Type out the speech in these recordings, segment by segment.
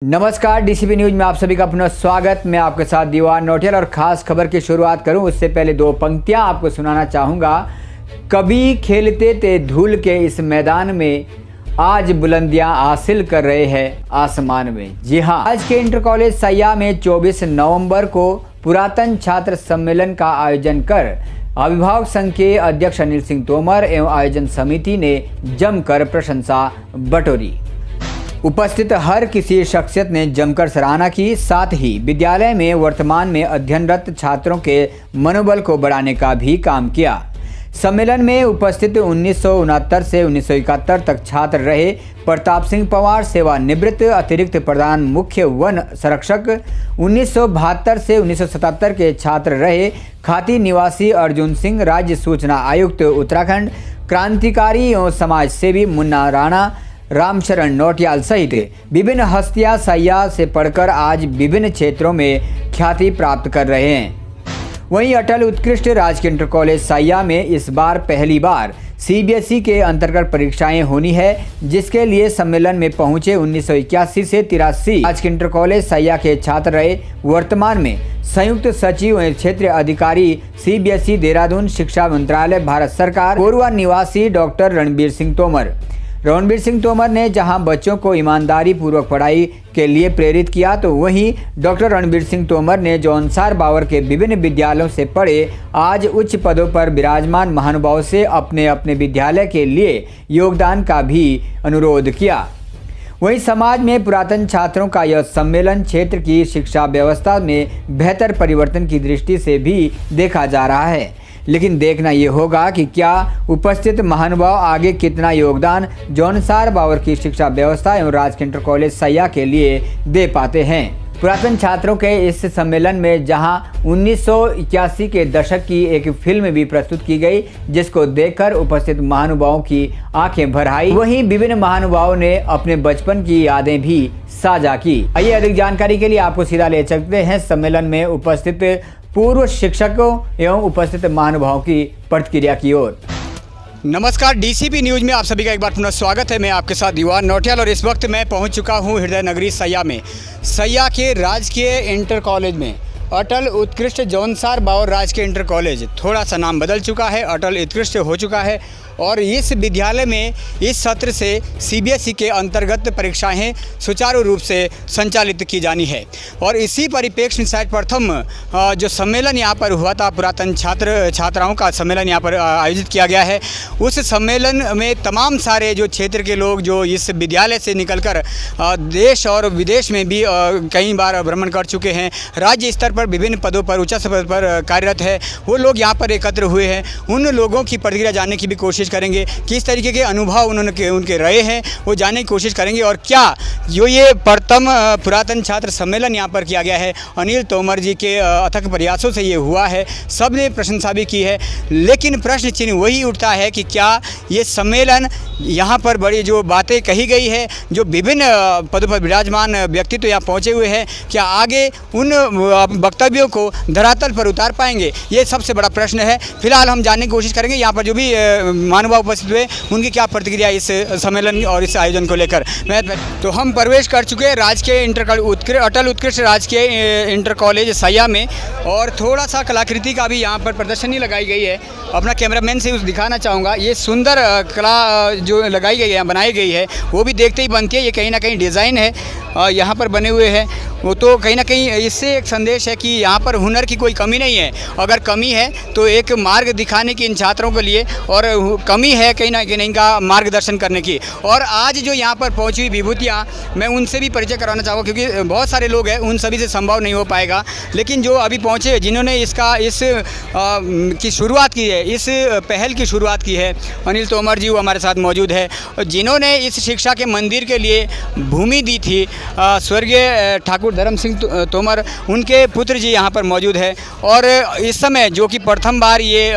नमस्कार, DCP news में आप सभी का पुनः स्वागत। मैं आपके साथ दीवान नौटियाल और खास खबर की शुरुआत करूं उससे पहले दो पंक्तियां आपको सुनाना चाहूँगा। कभी खेलते थे धूल के इस मैदान में, आज बुलंदियां हासिल कर रहे हैं आसमान में। जी हां, आज के इंटर कॉलेज सैया में 24 नवंबर को पुरातन छात्र सम्मेलन का आयोजन कर अभिभावक संघ के अध्यक्ष अनिल सिंह तोमर एवं आयोजन समिति ने जमकर प्रशंसा बटोरी। उपस्थित हर किसी शख्सियत ने जमकर सराहना की, साथ ही विद्यालय में वर्तमान में अध्ययनरत छात्रों के मनोबल को बढ़ाने का भी काम किया। सम्मेलन में उपस्थित 1969 से 1971 तक छात्र रहे प्रताप सिंह पवार, सेवानिवृत्त अतिरिक्त प्रधान मुख्य वन संरक्षक, 1972 से 1977 के छात्र रहे खाती निवासी अर्जुन सिंह, राज्य सूचना आयुक्त उत्तराखंड, क्रांतिकारी एवं समाज सेवी मुन्ना राणा, रामचरण नौटियाल सहित विभिन्न हस्तियां सैया से पढ़कर आज विभिन्न क्षेत्रों में ख्याति प्राप्त कर रहे हैं। वहीं अटल उत्कृष्ट राजकीय इंटर कॉलेज सैया में इस बार पहली बार सीबीएसई के अंतर्गत परीक्षाएं होनी है, जिसके लिए सम्मेलन में पहुंचे 1981 से 83 राजकीय इंटर कॉलेज सैया के छात्र रहे। वर्तमान में संयुक्त सचिव एवं क्षेत्रीय अधिकारी सीबीएसई देहरादून, शिक्षा मंत्रालय, भारत सरकार, कोरवा निवासी डॉक्टर रणबीर सिंह तोमर ने जहां बच्चों को ईमानदारी पूर्वक पढ़ाई के लिए प्रेरित किया, तो वहीं डॉक्टर रणबीर सिंह तोमर ने जौनसार बावर के विभिन्न विद्यालयों से पढ़े आज उच्च पदों पर विराजमान महानुभावों से अपने अपने विद्यालय के लिए योगदान का भी अनुरोध किया। वहीं समाज में पुरातन छात्रों का यह सम्मेलन क्षेत्र की शिक्षा व्यवस्था में बेहतर परिवर्तन की दृष्टि से भी देखा जा रहा है, लेकिन देखना ये होगा कि क्या उपस्थित महानुभाव आगे कितना योगदान जौनसार बावर की शिक्षा व्यवस्था एवं राजकीय इंटर कॉलेज सैया के लिए दे पाते हैं। पुरातन छात्रों के इस सम्मेलन में जहां 1981 के दशक की एक फिल्म भी प्रस्तुत की गई, जिसको देखकर उपस्थित महानुभावों की आंखें भर आई। वहीं विभिन्न महानुभावों ने अपने बचपन की यादें भी साझा की। आइए अधिक जानकारी के लिए आपको सीधा ले चलते हैं सम्मेलन में उपस्थित पूर्व शिक्षकों एवं उपस्थित महानुभावों की प्रतिक्रिया की ओर। नमस्कार, डीसीपी न्यूज में आप सभी का एक बार पुनः स्वागत है। मैं आपके साथ दीवान नौटियाल और इस वक्त मैं पहुंच चुका हूं हृदय नगरी सैया में। सैया के राजकीय इंटर कॉलेज में अटल उत्कृष्ट जौनसार बावर राजकीय इंटर कॉलेज, थोड़ा सा नाम बदल चुका है, अटल उत्कृष्ट हो चुका है। और इस विद्यालय में इस सत्र से सीबीएसई के अंतर्गत परीक्षाएं सुचारू रूप से संचालित की जानी है। और इसी परिप्रेक्ष्य में शायद प्रथम जो सम्मेलन यहाँ पर हुआ था, पुरातन छात्राओं का सम्मेलन यहाँ पर आयोजित किया गया है। उस सम्मेलन में तमाम सारे जो क्षेत्र के लोग जो इस विद्यालय से निकलकर देश और विदेश में भी कई बार भ्रमण कर चुके हैं, राज्य स्तर पर विभिन्न पदों पर उच्च पद पर कार्यरत है, वो लोग यहाँ पर एकत्र हुए हैं। उन लोगों की प्रतिक्रिया जानने की भी कोशिश करेंगे, किस तरीके के अनुभव उनके रहे हैं वो जानने की कोशिश करेंगे। और क्या जो ये प्रथम पुरातन छात्र सम्मेलन यहाँ पर किया गया है, अनिल तोमर जी के अथक प्रयासों से ये हुआ है, सब ने प्रशंसा भी की है। लेकिन प्रश्न चिन्ह वही उठता है कि क्या ये सम्मेलन यहाँ पर बड़ी जो बातें कही गई है, जो विभिन्न पदों पर विराजमान व्यक्तित्व यहाँ पहुँचे हुए हैं, क्या आगे उन वक्तव्यों को धरातल पर उतार पाएंगे, ये सबसे बड़ा प्रश्न है। फिलहाल हम जानने की कोशिश करेंगे यहाँ पर जो भी महानुभाव उपस्थित हुए उनकी क्या प्रतिक्रिया इस सम्मेलन और इस आयोजन को लेकर। तो हम प्रवेश कर चुके हैं राजकीय अटल उत्कृष्ट राजकीय इंटर कॉलेज सैया में, और थोड़ा सा कलाकृति का भी यहाँ पर प्रदर्शनी लगाई गई है। अपना कैमरामैन से उस दिखाना चाहूँगा, ये सुंदर कला जो लगाई गई है, बनाई गई है, वो भी देखते ही बनती है। ये कहीं ना कहीं डिज़ाइन है यहाँ पर बने हुए हैं, वो तो कहीं ना कहीं इससे एक संदेश है कि यहाँ पर हुनर की कोई कमी नहीं है। अगर कमी है तो एक मार्ग दिखाने की इन छात्रों के लिए, और कमी है कहीं ना कहीं इनका मार्गदर्शन करने की। और आज जो यहाँ पर पहुँची हुई विभूतियाँ, मैं उनसे भी परिचय कराना चाहूँगा, क्योंकि बहुत सारे लोग हैं, उन सभी से संभव नहीं हो पाएगा। लेकिन जो अभी पहुँचे, जिन्होंने इस की शुरुआत की है, इस पहल की शुरुआत की है, अनिल तोमर जी वो हमारे साथ मौजूद है। जिन्होंने इस शिक्षा के मंदिर के लिए भूमि दी थी, स्वर्गीय ठाकुर धर्म सिंह तोमर, उनके पुत्र जी यहाँ पर मौजूद है। और इस समय जो कि प्रथम बार ये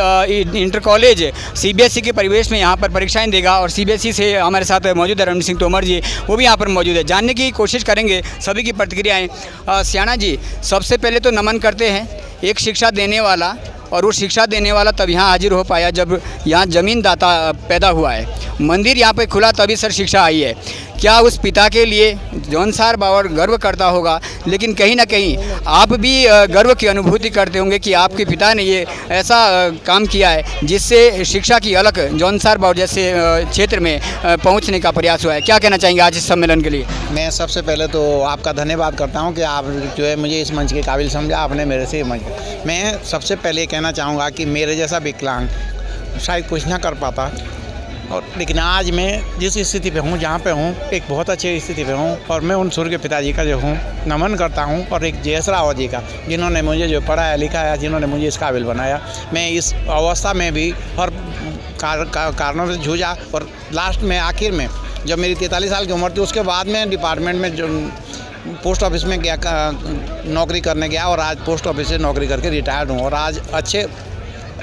इंटर कॉलेज सीबीएसई के परिवेश में यहाँ पर परीक्षाएं देगा, और सीबीएसई से हमारे साथ मौजूद है रणबीर सिंह तोमर जी, वो भी यहाँ पर मौजूद है। जानने की कोशिश करेंगे सभी की प्रतिक्रियाएँ। सियाना जी, सबसे पहले तो नमन करते हैं, एक शिक्षा देने वाला, और वो शिक्षा देने वाला तब यहाँ हाजिर हो पाया जब यहाँ ज़मीन दाता पैदा हुआ है। मंदिर यहाँ पे खुला तभी सर शिक्षा आई है। क्या उस पिता के लिए जौनसार बावर गर्व करता होगा, लेकिन कहीं ना कहीं आप भी गर्व की अनुभूति करते होंगे कि आपके पिता ने ये ऐसा काम किया है जिससे शिक्षा की अलग जौनसार बावर जैसे क्षेत्र में पहुंचने का प्रयास हुआ है। क्या कहना चाहेंगे आज इस सम्मेलन के लिए? मैं सबसे पहले तो आपका धन्यवाद करता हूं कि आप जो है मुझे इस मंच के काबिल समझा, आपने मेरे से मंच। मैं सबसे पहले कहना चाहूँगा कि मेरे जैसा विकलांग शायद कुछ ना कर पाता, और लेकिन आज मैं जिस स्थिति पे हूँ, जहाँ पे हूँ, एक बहुत अच्छी स्थिति पे हूँ, और मैं उन सूर्य के पिताजी का जो हूँ नमन करता हूँ, और एक जयेश रावत जी का, जिन्होंने मुझे जो पढ़ाया लिखाया, जिन्होंने मुझे इस काबिल बनाया। मैं इस अवस्था में भी हर कारणों से जूझा, और लास्ट में आखिर में जब मेरी 43 साल की उम्र थी, उसके बाद में डिपार्टमेंट में जो पोस्ट ऑफिस में गया, नौकरी करने गया, और आज पोस्ट ऑफिस से नौकरी करके रिटायर्ड हूँ, और आज अच्छे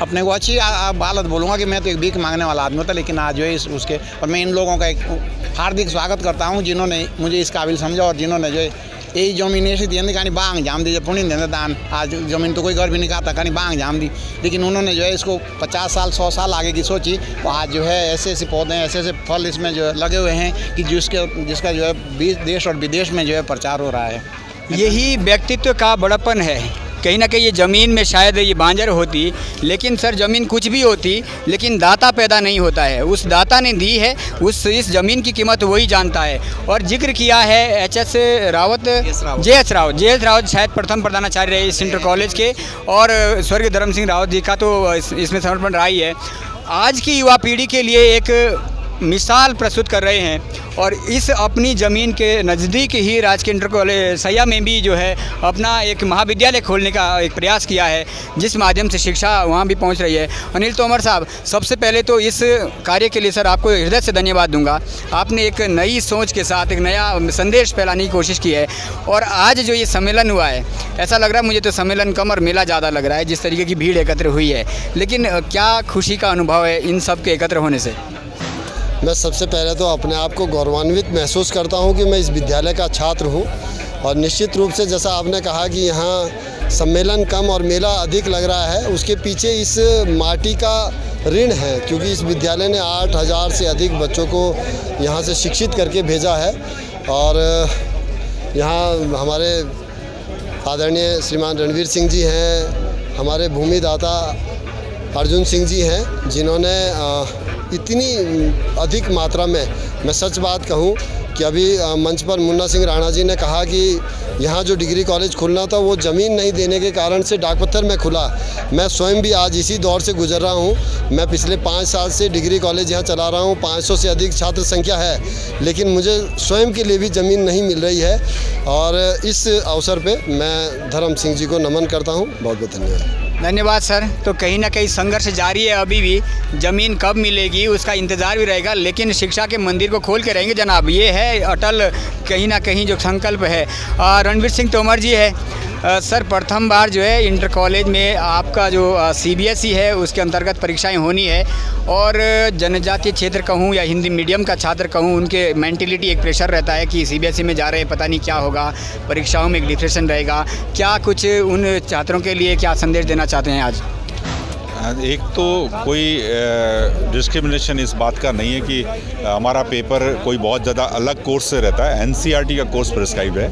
अपने को अच्छी हालत बोलूँगा कि मैं तो एक भीख मांगने वाला आदमी होता, लेकिन आज जो है उसके, और मैं इन लोगों का एक हार्दिक स्वागत करता हूँ जिन्होंने मुझे इस काबिल समझा, और जिन्होंने जो है यही जमीन ऐसी दी कहानी बांग जाम दी, जब पुण्य देने दान, आज जमीन तो कोई घर भी नहीं खाता, कहानी बांग जाम दी, लेकिन उन्होंने जो है इसको 50 साल 100 साल आगे की सोची, और आज जो है ऐसे ऐसे पौधे, ऐसे ऐसे फल इसमें जो लगे हुए हैं कि जिसका जो है देश और विदेश में जो है प्रचार हो रहा है। यही व्यक्तित्व का बड़प्पन है। कहीं ना कहीं ये ज़मीन में शायद ये बांजर होती, लेकिन सर ज़मीन कुछ भी होती, लेकिन दाता पैदा नहीं होता है। उस दाता ने दी है, इस ज़मीन की कीमत वही जानता है। और जिक्र किया है जयेश रावत शायद प्रथम प्रधानाचार्य रहे इस इंटर कॉलेज के, और स्वर्गीय धर्म सिंह रावत जी का तो इसमें समर्पण रहा ही है। आज की युवा पीढ़ी के लिए एक मिसाल प्रस्तुत कर रहे हैं, और इस अपनी ज़मीन के नज़दीक ही राजकीय इंटर कॉलेज सैया में भी जो है अपना एक महाविद्यालय खोलने का एक प्रयास किया है, जिस माध्यम से शिक्षा वहाँ भी पहुँच रही है। अनिल तोमर साहब, सबसे पहले तो इस कार्य के लिए सर आपको हृदय से धन्यवाद दूंगा। आपने एक नई सोच के साथ एक नया संदेश फैलाने की कोशिश की है, और आज जो ये सम्मेलन हुआ है, ऐसा लग रहा है मुझे तो सम्मेलन कम और मेला ज़्यादा लग रहा है, जिस तरीके की भीड़ एकत्र हुई है। लेकिन क्या खुशी का अनुभव है इन सब के एकत्र होने से? मैं सबसे पहले तो अपने आप को गौरवान्वित महसूस करता हूं कि मैं इस विद्यालय का छात्र हूं, और निश्चित रूप से जैसा आपने कहा कि यहाँ सम्मेलन कम और मेला अधिक लग रहा है, उसके पीछे इस माटी का ऋण है, क्योंकि इस विद्यालय ने 8000 से अधिक बच्चों को यहाँ से शिक्षित करके भेजा है। और यहाँ हमारे आदरणीय श्रीमान रणवीर सिंह जी हैं, हमारे भूमिदाता अर्जुन सिंह जी हैं, जिन्होंने इतनी अधिक मात्रा में, मैं सच बात कहूं कि अभी मंच पर मुन्ना सिंह राणा जी ने कहा कि यहाँ जो डिग्री कॉलेज खुलना था वो ज़मीन नहीं देने के कारण से डाकपत्थर में खुला। मैं स्वयं भी आज इसी दौर से गुजर रहा हूँ। मैं पिछले 5 साल से डिग्री कॉलेज यहाँ चला रहा हूँ, 500 से अधिक छात्र संख्या है, लेकिन मुझे स्वयं के लिए भी ज़मीन नहीं मिल रही है। और इस अवसर पर मैं धर्म सिंह जी को नमन करता हूँ। बहुत बहुत धन्यवाद। धन्यवाद सर। तो कहीं ना कहीं संघर्ष जारी है, अभी भी ज़मीन कब मिलेगी उसका इंतज़ार भी रहेगा, लेकिन शिक्षा के मंदिर को खोल के रहेंगे जनाब। ये है अटल कहीं ना कहीं जो संकल्प है। रणवीर सिंह तोमर जी है। सर, प्रथम बार जो है इंटर कॉलेज में आपका जो CBSE है उसके अंतर्गत परीक्षाएं होनी है, और जनजातीय क्षेत्र कहूँ या हिंदी मीडियम का छात्र कहूँ, उनके मेंटलिटी एक प्रेशर रहता है कि CBSE में जा रहे हैं, पता नहीं क्या होगा, परीक्षाओं में एक डिप्रेशन रहेगा। क्या कुछ उन छात्रों के लिए क्या संदेश देना चाहते हैं आज? एक तो कोई डिस्क्रिमिनेशन इस बात का नहीं है कि हमारा पेपर कोई बहुत ज़्यादा अलग कोर्स से रहता है। NCERT का कोर्स प्रिस्क्राइब है,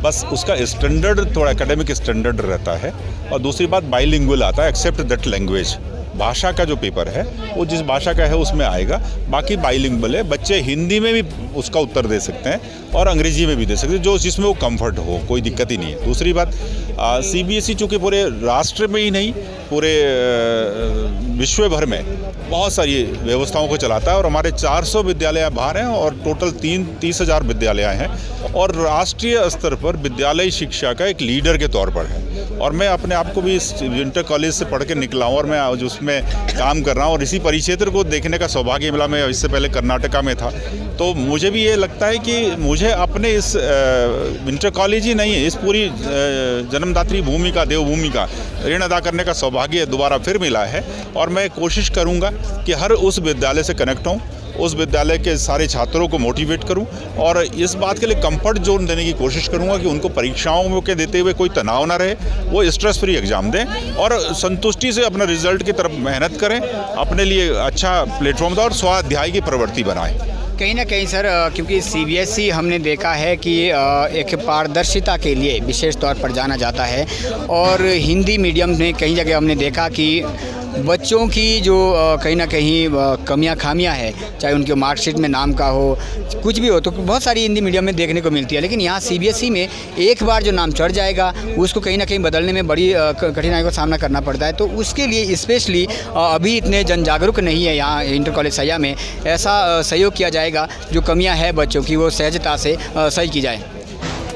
बस उसका स्टैंडर्ड थोड़ा एकेडमिक स्टैंडर्ड रहता है। और दूसरी बात, बाइलिंगुअल आता है, एक्सेप्ट दैट लैंग्वेज। भाषा का जो पेपर है वो जिस भाषा का है उसमें आएगा, बाकी बाइलिंगुअल है। बच्चे हिंदी में भी उसका उत्तर दे सकते हैं और अंग्रेजी में भी दे सकते हैं, जो जिसमें वो कंफर्ट हो, कोई दिक्कत ही नहीं है। दूसरी बात, CBSE चूँकि पूरे राष्ट्र में ही नहीं, पूरे विश्व भर में बहुत सारी व्यवस्थाओं को चलाता है, और हमारे 400 विद्यालय बाहर हैं और टोटल 30,000 विद्यालय हैं, और राष्ट्रीय स्तर पर विद्यालय शिक्षा का एक लीडर के तौर पर है। और मैं अपने आप को भी इस इंटर कॉलेज से पढ़ के निकला हूँ, और मैं आज उसमें काम कर रहा हूँ, और इसी परिक्षेत्र को देखने का सौभाग्य मिला। मैं इससे पहले कर्नाटका में था, तो मुझे भी ये लगता है कि मुझे अपने इस इंटर कॉलेज ही नहीं है, इस पूरी जन्मदात्री भूमि का, देवभूमि का ऋण अदा करने का सौभाग्य दोबारा फिर मिला है। और मैं कोशिश करूँगा कि हर उस विद्यालय से कनेक्ट हूँ, उस विद्यालय के सारे छात्रों को मोटिवेट करूं, और इस बात के लिए कंफर्ट जोन देने की कोशिश करूंगा कि उनको परीक्षाओं के देते हुए कोई तनाव ना रहे, वो स्ट्रेस फ्री एग्ज़ाम दें और संतुष्टि से अपना रिजल्ट की तरफ मेहनत करें, अपने लिए अच्छा प्लेटफॉर्म दें और स्वाध्याय की प्रवृत्ति बनाएं। कहीं ना कहीं सर क्योंकि सीबीएसई हमने देखा है कि एक पारदर्शिता के लिए विशेष तौर पर जाना जाता है और हिंदी मीडियम में कई जगह हमने देखा कि बच्चों की जो कहीं ना कहीं कमियां खामियां है, चाहे उनके मार्कशीट में नाम का हो, कुछ भी हो, तो बहुत सारी हिंदी मीडियम में देखने को मिलती है। लेकिन यहाँ सीबीएसई में एक बार जो नाम चढ़ जाएगा उसको कहीं ना कहीं बदलने में बड़ी कठिनाई का सामना करना पड़ता है। तो उसके लिए स्पेशली अभी इतने जन जागरूक नहीं है यहाँ इंटर कॉलेज सैया में, ऐसा सहयोग किया जाएगा जो कमियाँ है बच्चों की वो सहजता से सही की जाए।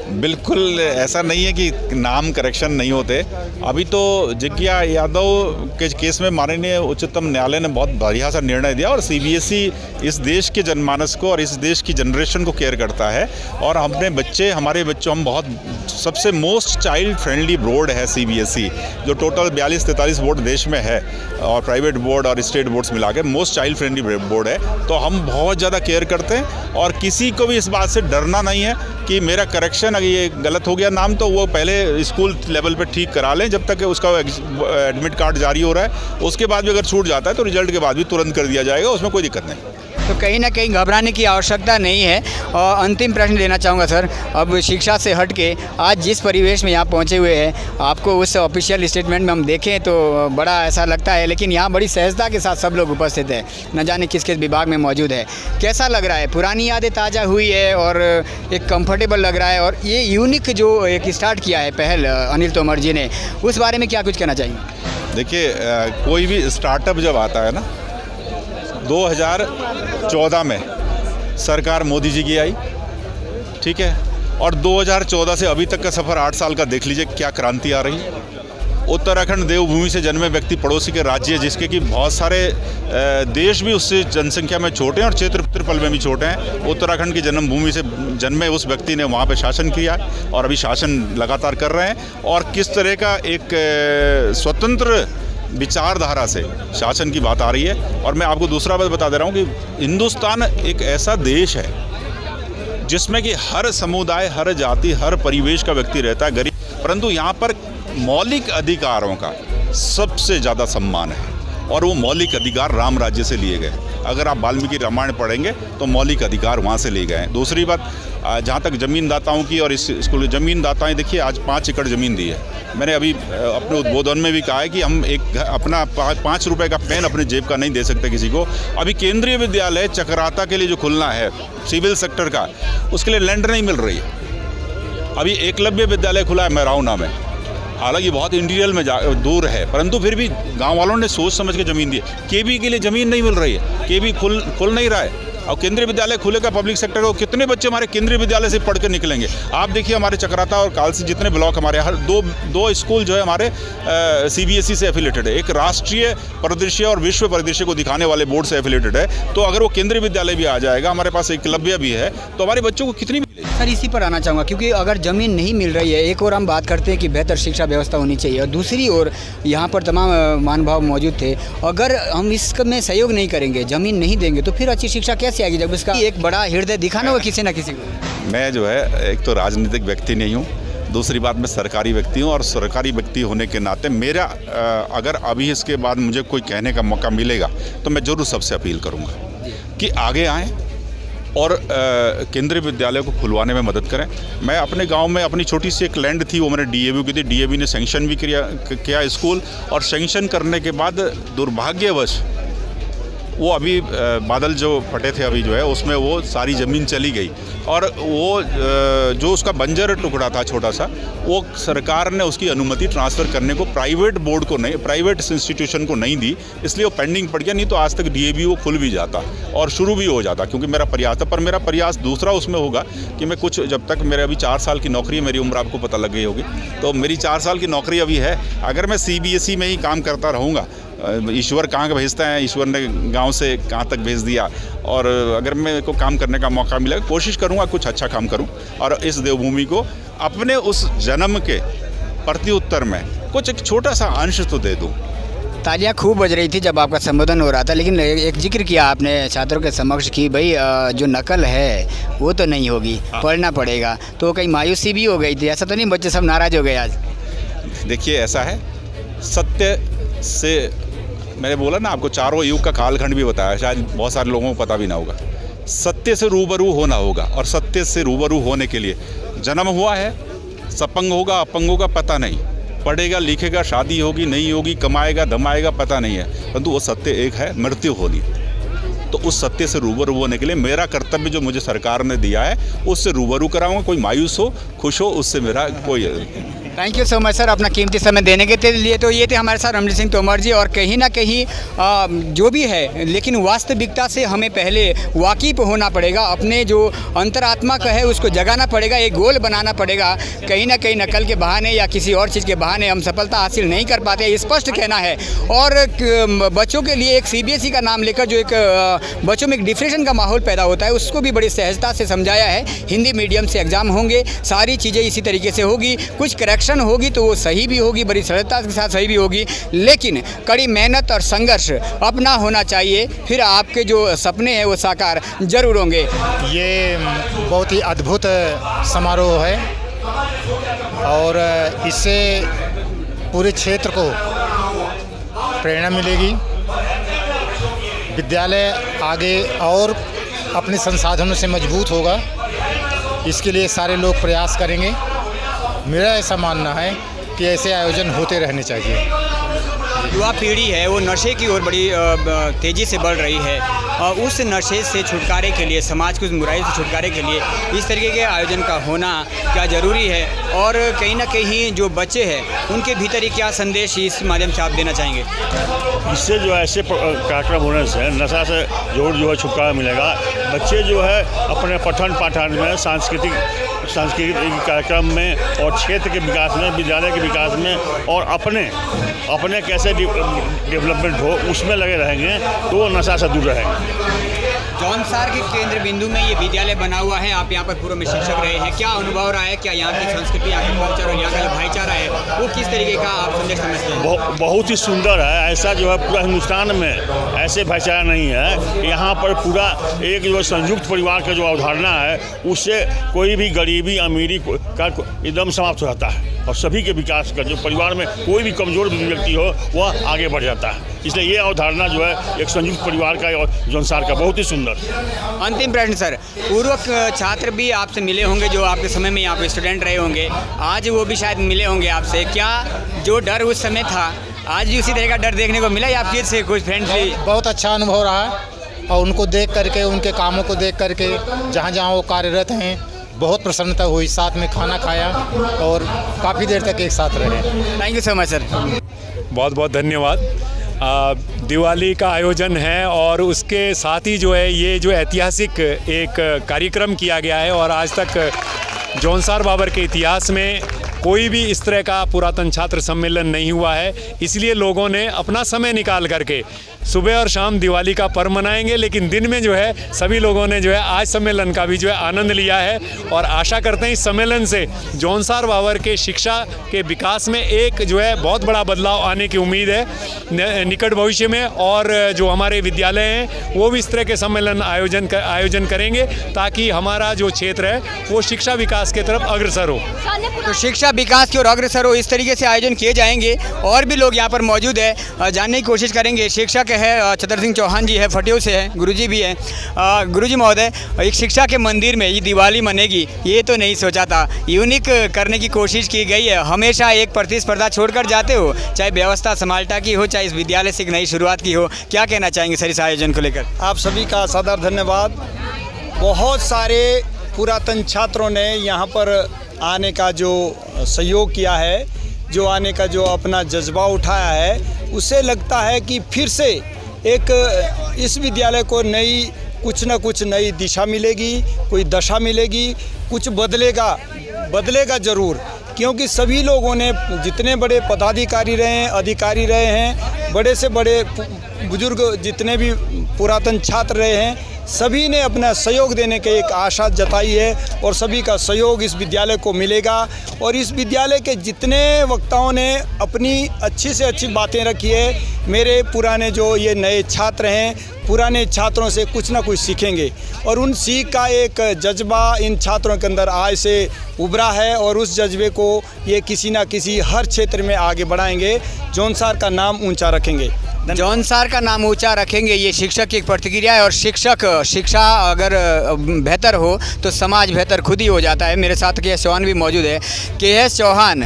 बिल्कुल ऐसा नहीं है कि नाम करेक्शन नहीं होते। अभी तो जिज्ञा यादव के केस में माननीय उच्चतम न्यायालय ने बहुत बढ़िया सा निर्णय दिया और सीबीएसई इस देश के जनमानस को और इस देश की जनरेशन को केयर करता है और हमारे बच्चों हम बहुत सबसे मोस्ट चाइल्ड फ्रेंडली बोर्ड है सीबीएसई, जो टोटल 42-43 बोर्ड देश में है और प्राइवेट बोर्ड और स्टेट बोर्ड्स मिला के मोस्ट चाइल्ड फ्रेंडली बोर्ड है। तो हम बहुत ज़्यादा केयर करते हैं और किसी को भी इस बात से डरना नहीं है कि मेरा करेक्शन अगर ये गलत हो गया नाम तो वो पहले स्कूल लेवल पे ठीक करा लें जब तक उसका एडमिट कार्ड जारी हो रहा है। उसके बाद भी अगर छूट जाता है तो रिजल्ट के बाद भी तुरंत कर दिया जाएगा, उसमें कोई दिक्कत नहीं। तो कहीं ना कहीं घबराने की आवश्यकता नहीं है। और अंतिम प्रश्न लेना चाहूँगा सर, अब शिक्षा से हट के आज जिस परिवेश में यहाँ पहुँचे हुए हैं, आपको उस ऑफिशियल स्टेटमेंट में हम देखें तो बड़ा ऐसा लगता है, लेकिन यहाँ बड़ी सहजता के साथ सब लोग उपस्थित हैं, न जाने किस किस विभाग में मौजूद है। कैसा लग रहा है? पुरानी यादें ताज़ा हुई है और एक कंफर्टेबल लग रहा है और ये यूनिक जो एक स्टार्ट किया है पहल अनिल तोमर जी ने, उस बारे में क्या कुछ कहना चाहिए? देखिए कोई भी स्टार्टअप जब आता है ना, 2014 में सरकार मोदी जी की आई, ठीक है, और 2014 से अभी तक का सफ़र 8 साल का देख लीजिए क्या क्रांति आ रही है। उत्तराखंड देवभूमि से जन्मे व्यक्ति पड़ोसी के राज्य जिसके कि बहुत सारे देश भी उससे जनसंख्या में छोटे हैं और क्षेत्रफल में भी छोटे हैं, उत्तराखंड की जन्मभूमि से जन्मे उस व्यक्ति ने वहाँ पे शासन किया और अभी शासन लगातार कर रहे हैं। और किस तरह का एक स्वतंत्र विचारधारा से शासन की बात आ रही है। और मैं आपको दूसरा बात बता दे रहा हूँ कि हिंदुस्तान एक ऐसा देश है जिसमें कि हर समुदाय, हर जाति, हर परिवेश का व्यक्ति रहता है, गरीब, परंतु यहाँ पर मौलिक अधिकारों का सबसे ज़्यादा सम्मान है और वो मौलिक अधिकार राम राज्य से लिए गए। अगर आप वाल्मीकि रामायण पढ़ेंगे तो मौलिक अधिकार वहाँ से लिए गए हैं। दूसरी बात, जहाँ तक ज़मीनदाताओं की और इस स्कूल ज़मीनदाताएँ, देखिए आज 5 एकड़ ज़मीन दी है। मैंने अभी अपने उद्बोधन में भी कहा है कि हम एक अपना 5 रुपए का पेन अपने जेब का नहीं दे सकते किसी को। अभी केंद्रीय विद्यालय चकराता के लिए जो खुलना है सिविल सेक्टर का, उसके लिए लैंड नहीं मिल रही है। अभी एकलव्य विद्यालय खुला है मैराउना में, हालांकि बहुत इंटीरियर में दूर है, परंतु फिर भी गांव वालों ने सोच समझ के ज़मीन दी है। केबी के लिए ज़मीन नहीं मिल रही है, केबी खुल नहीं रहा है। और केंद्रीय विद्यालय खुलेगा पब्लिक सेक्टर को, कितने बच्चे हमारे केंद्रीय विद्यालय से पढ़ कर निकलेंगे? आप देखिए हमारे चकराता और कालसी जितने ब्लॉक हमारे, हर दो स्कूल जो है हमारे सीबीएसई से एफिलेटेड है। एक राष्ट्रीय परिदृश्य और विश्व परिदृश्य को दिखाने वाले बोर्ड से एफिलेटेड है। तो अगर वो केंद्रीय विद्यालय भी आ जाएगा, हमारे पास एकलव्य भी है, तो हमारे बच्चों को कितनी सर इसी पर आना चाहूँगा, क्योंकि अगर ज़मीन नहीं मिल रही है, एक और हम बात करते हैं कि बेहतर शिक्षा व्यवस्था होनी चाहिए और दूसरी ओर यहाँ पर तमाम महानुभाव मौजूद थे, अगर हम इसमें सहयोग नहीं करेंगे, ज़मीन नहीं देंगे, तो फिर अच्छी शिक्षा कैसे आएगी जब इसका एक बड़ा हृदय दिखाना होगा किसी न किसी को। मैं जो है एक तो राजनीतिक व्यक्ति नहीं हूँ, दूसरी बात मैं सरकारी व्यक्ति हूँ और सरकारी व्यक्ति होने के नाते मेरा अगर अभी इसके बाद मुझे कोई कहने का मौका मिलेगा तो मैं ज़रूर सबसे अपील करूँगा कि आगे आएँ और केंद्रीय विद्यालय को खुलवाने में मदद करें। मैं अपने गांव में अपनी छोटी सी एक लैंड थी, वो मैंने डीएवी की थी, डीएवी ने सैंक्शन भी किया स्कूल, और सैंक्शन करने के बाद दुर्भाग्यवश वो अभी बादल जो फटे थे अभी जो है उसमें वो सारी ज़मीन चली गई और वो जो उसका बंजर टुकड़ा था छोटा सा, वो सरकार ने उसकी अनुमति ट्रांसफ़र करने को प्राइवेट बोर्ड को नहीं, प्राइवेट इंस्टीट्यूशन को नहीं दी, इसलिए वो पेंडिंग पड़ गया। नहीं तो आज तक डीएवी वो खुल भी जाता और शुरू भी हो जाता, क्योंकि मेरा प्रयास था। पर मेरा प्रयास दूसरा उसमें होगा कि मैं कुछ, जब तक मेरे अभी 4 साल की नौकरी है, मेरी उम्र आपको पता लग गई होगी, तो मेरी 4 साल की नौकरी अभी है। अगर मैं सीबीएसई में ही काम करता रहूँगा, ईश्वर कहाँ भेजता है, ईश्वर ने गांव से कहाँ तक भेज दिया, और अगर मेरे को काम करने का मौका मिला, कोशिश करूँगा कुछ अच्छा काम करूँ और इस देवभूमि को अपने उस जन्म के प्रत्युत्तर में कुछ एक छोटा सा अंश तो दे दूँ। तालियां खूब बज रही थी जब आपका संबोधन हो रहा था, लेकिन एक जिक्र किया आपने छात्रों के समक्ष कि भाई जो नकल है वो तो नहीं होगी, पढ़ना पड़ेगा, तो कहीं मायूसी भी हो गई थी? ऐसा तो नहीं बच्चे सब नाराज़ हो गए आज? देखिए ऐसा है, सत्य से मैंने बोला ना आपको, चारों युग का कालखंड भी बताया, शायद बहुत सारे लोगों को पता भी ना होगा सत्य से रूबरू होना होगा, और सत्य से रूबरू होने के लिए जन्म हुआ है, सपंग होगा अपंगों का पता नहीं, पढ़ेगा लिखेगा, शादी होगी नहीं होगी, कमाएगा धमाएगा पता नहीं है, परंतु वो सत्य एक है, मृत्यु होनी। तो उस सत्य से रूबरू होने के लिए मेरा कर्तव्य जो मुझे सरकार ने दिया है उससे रूबरू कराऊंगा। कोई मायूस हो खुश हो उससे मेरा कोई। Thank you so much sir अपना कीमती समय देने के लिए। तो ये थे हमारे साथ रमणजीत सिंह तोमर जी। और कहीं ना कहीं जो भी है, लेकिन वास्तविकता से हमें पहले वाकिफ होना पड़ेगा, अपने जो अंतरात्मा का है उसको जगाना पड़ेगा, एक गोल बनाना पड़ेगा। कहीं ना कहीं नकल के बहाने या किसी और चीज़ के बहाने हम सफलता हासिल नहीं कर पाते, स्पष्ट कहना है। और बच्चों के लिए एक CBSE का नाम लेकर जो एक बच्चों में एक डिप्रेशन का माहौल पैदा होता है, उसको भी बड़ी सहजता से समझाया है। हिंदी मीडियम से एग्ज़ाम होंगे, सारी चीज़ें इसी तरीके से होगी, कुछ करेक्शन होगी तो वो सही भी होगी, बड़ी सरलता के साथ सही भी होगी, लेकिन कड़ी मेहनत और संघर्ष अपना होना चाहिए, फिर आपके जो सपने हैं वो साकार जरूर होंगे। ये बहुत ही अद्भुत समारोह है और इससे पूरे क्षेत्र को प्रेरणा मिलेगी। विद्यालय आगे और अपने संसाधनों से मजबूत होगा, इसके लिए सारे लोग प्रयास करेंगे। मेरा ऐसा मानना है कि ऐसे आयोजन होते रहने चाहिए। युवा पीढ़ी है वो नशे की ओर बड़ी तेज़ी से बढ़ रही है, और उस नशे से छुटकारे के लिए, समाज को उस बुराई से छुटकारे के लिए इस तरीके के आयोजन का होना क्या ज़रूरी है, और कहीं ना कहीं जो बच्चे हैं उनके भीतर ही क्या संदेश इस माध्यम से आप देना चाहेंगे? इससे जो है ऐसे कार्यक्रम होने से नशा से जरूर जो है छुटकारा मिलेगा। बच्चे जो है अपने पठन पाठन में, सांस्कृतिक कार्यक्रम में और क्षेत्र के विकास में, विद्यालय के विकास में और अपने कैसे डेवलपमेंट हो उसमें लगे रहेंगे तो वो नशा से दूर रहेंगे। जौनसार के केंद्र बिंदु में ये विद्यालय बना हुआ है, आप यहाँ पर पूर्व में शिक्षक रहे हैं, क्या अनुभव रहा है? क्या यहाँ की संस्कृति, यहाँ का कल्चर और यहाँ का भाईचारा है वो किस तरीके का आप संदेश समझते हैं? बहुत ही सुंदर है। ऐसा जो है पूरा हिंदुस्तान में ऐसे भाईचारा नहीं है। यहाँ पर पूरा एक जो संयुक्त परिवार का जो अवधारणा है उससे कोई भी गरीबी अमीरी का एकदम समाप्त हो जाता है, और सभी के विकास का, जो परिवार में कोई भी कमज़ोर व्यक्ति हो वह आगे बढ़ जाता है। इसलिए ये अवधारणा जो है एक संयुक्त परिवार का और जौनसार का बहुत ही सुंदर। अंतिम प्रश्न सर, पूर्व छात्र भी आपसे मिले होंगे जो आपके समय में यहाँ पे स्टूडेंट रहे होंगे, आज वो भी शायद मिले होंगे आपसे, क्या जो डर उस समय था आज भी उसी तरह का डर देखने को मिला या फिर से कुछ फ्रेंडली? बहुत अच्छा अनुभव रहा है और उनको देख करके, उनके कामों को देख करके, जहाँ जहाँ वो कार्यरत हैं, बहुत प्रसन्नता हुई। साथ में खाना खाया और काफ़ी देर तक एक साथ रहे। Thank you so much sir. बहुत बहुत धन्यवाद। दिवाली का आयोजन है और उसके साथ ही जो है ये जो ऐतिहासिक एक कार्यक्रम किया गया है, और आज तक जौनसार बाबर के इतिहास में कोई भी इस तरह का पुरातन छात्र सम्मेलन नहीं हुआ है। इसलिए लोगों ने अपना समय निकाल करके सुबह और शाम दिवाली का पर्व मनाएंगे, लेकिन दिन में जो है सभी लोगों ने जो है आज सम्मेलन का भी जो है आनंद लिया है, और आशा करते हैं इस सम्मेलन से जौनसार बाबर के शिक्षा के विकास में एक जो है बहुत बड़ा बदलाव आने की उम्मीद है निकट भविष्य में। और जो हमारे विद्यालय हैं वो भी इस तरह के सम्मेलन आयोजन करेंगे ताकि हमारा जो क्षेत्र है वो शिक्षा विकास की तरफ अग्रसर हो। तो शिक्षा विकास की ओर अग्रसर हो, इस तरीके से आयोजन किए जाएंगे। और भी लोग यहाँ पर मौजूद है, जानने की कोशिश करेंगे। शिक्षक है छतर सिंह चौहान जी है, फटियों से है, गुरुजी भी हैं। गुरुजी महोदय, एक शिक्षा के मंदिर में ये दिवाली मनेगी ये तो नहीं सोचा था, यूनिक करने की कोशिश की गई है। हमेशा एक प्रतिस्पर्धा छोड़कर जाते हो, चाहे व्यवस्था समाल्टा की हो, चाहे इस विद्यालय से एक नई शुरुआत की हो, क्या कहना चाहेंगे सर इस आयोजन को लेकर? आप सभी का सादर धन्यवाद। बहुत सारे पुरातन छात्रों ने यहाँ पर आने का जो सहयोग किया है, जो आने का जो अपना जज्बा उठाया है, उससे लगता है कि फिर से एक इस विद्यालय को कुछ न कुछ नई दिशा मिलेगी, कोई दशा मिलेगी, कुछ बदलेगा ज़रूर। क्योंकि सभी लोगों ने, जितने बड़े पदाधिकारी रहे हैं, अधिकारी रहे हैं, बड़े से बड़े बुजुर्ग जितने भी पुरातन छात्र रहे हैं, सभी ने अपना सहयोग देने की एक आशा जताई है, और सभी का सहयोग इस विद्यालय को मिलेगा। और इस विद्यालय के जितने वक्ताओं ने अपनी अच्छी से अच्छी बातें रखी है, मेरे पुराने जो ये नए छात्र हैं, पुराने छात्रों से कुछ ना कुछ सीखेंगे, और उन सीख का एक जज्बा इन छात्रों के अंदर आज से उभरा है, और उस जज्बे को ये किसी ना किसी हर क्षेत्र में आगे बढ़ाएंगे, जौनसार का नाम ऊंचा रखेंगे। जौनसार का नाम ऊंचा रखेंगे, ये शिक्षक की एक प्रतिक्रिया है। और शिक्षा अगर बेहतर हो तो समाज बेहतर खुद ही हो जाता है। मेरे साथ के चौहान भी मौजूद है। KS चौहान,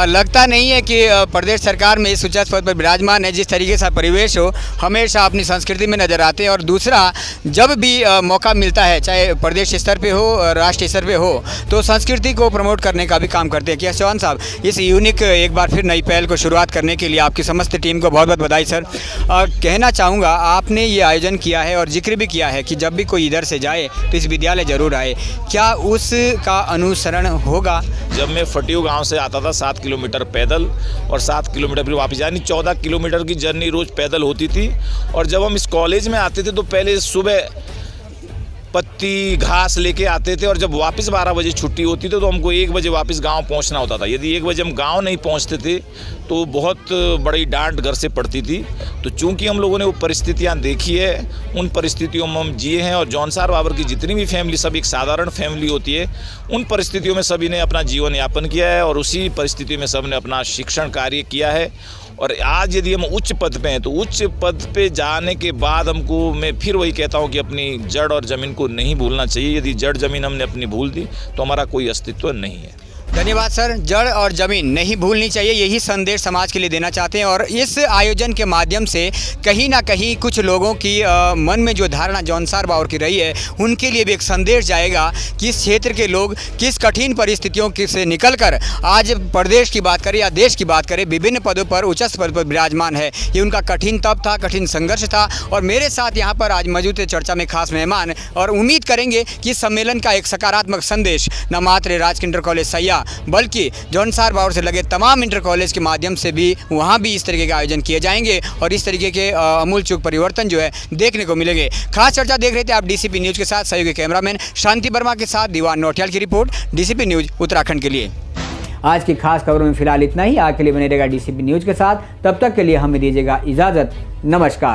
लगता नहीं है कि प्रदेश सरकार में इस उच्च पद पर विराजमान है। जिस तरीके से परिवेश हो, हमेशा अपनी संस्कृति में नज़र आते हैं। और दूसरा, जब भी मौका मिलता है, चाहे प्रदेश स्तर पे हो, राष्ट्रीय स्तर पे हो, तो संस्कृति को प्रमोट करने का भी काम करते हैं। KS चौहान साहब, इस यूनिक एक बार फिर नई पहल को शुरुआत करने के लिए आपकी समस्त टीम को बहुत बहुत बधाई सर। कहना चाहूँगा, आपने ये आयोजन किया है और जिक्र भी किया है कि जब भी कोई इधर से जाए तो इस विद्यालय ज़रूर आए। क्या उसका अनुसरण होगा? जब मैं फटियो गांव से आता था 7 किलोमीटर पैदल और 7 किलोमीटर फिर वापस, यानी 14 किलोमीटर की जर्नी रोज़ पैदल होती थी। और जब हम इस कॉलेज में आते थे तो पहले सुबह पत्ती घास लेके आते थे और जब वापस 12 बजे छुट्टी होती थी तो हमको 1 बजे वापस गांव पहुंचना होता था। यदि 1 बजे हम गांव नहीं पहुंचते थे तो बहुत बड़ी डांट घर से पड़ती थी। तो चूंकि हम लोगों ने वो परिस्थितियां देखी है, उन परिस्थितियों में हम जिए हैं। और जौनसार बाबर की जितनी भी फैमिली, सब एक साधारण फैमिली होती है, उन परिस्थितियों में सभी ने अपना जीवन यापन किया है और उसी परिस्थिति में सब ने अपना शिक्षण कार्य किया है। और आज यदि हम उच्च पद पे हैं तो उच्च पद पे जाने के बाद हमको, मैं फिर वही कहता हूँ कि अपनी जड़ और ज़मीन को नहीं भूलना चाहिए। यदि जड़ ज़मीन हमने अपनी भूल दी तो हमारा कोई अस्तित्व नहीं है। धन्यवाद सर। जड़ और ज़मीन नहीं भूलनी चाहिए, यही संदेश समाज के लिए देना चाहते हैं। और इस आयोजन के माध्यम से कहीं ना कहीं कुछ लोगों की मन में जो धारणा जौनसार बाबर की रही है, उनके लिए भी एक संदेश जाएगा कि इस क्षेत्र के लोग किस कठिन परिस्थितियों से निकलकर आज प्रदेश की बात करें या देश की बात करें, विभिन्न पदों पर, उच्च पद पर विराजमान है। ये उनका कठिन तप था, कठिन संघर्ष था। और मेरे साथ यहाँ पर आज मौजूद थे चर्चा में खास मेहमान, और उम्मीद करेंगे कि सम्मेलन का एक सकारात्मक संदेश न मात्र राजकीय इंटर कॉलेज सैया बल्कि जौनसार बाबर से लगे तमाम इंटर कॉलेज के माध्यम से भी वहाँ भी इस तरीके के आयोजन किए जाएंगे और इस तरीके के अमूलचूल परिवर्तन जो है देखने को मिलेंगे। खास चर्चा देख रहे थे आप DCP न्यूज़ के साथ, सहयोगी कैमरामैन शांति वर्मा के साथ दीवान नौटियाल की रिपोर्ट, DCP न्यूज़ उत्तराखंड के लिए। आज की खास खबरों में फिलहाल इतना ही। आगे के लिए बने रहेगा DCP न्यूज़ के साथ। तब तक के लिए हमें दीजिएगा इजाज़त। नमस्कार।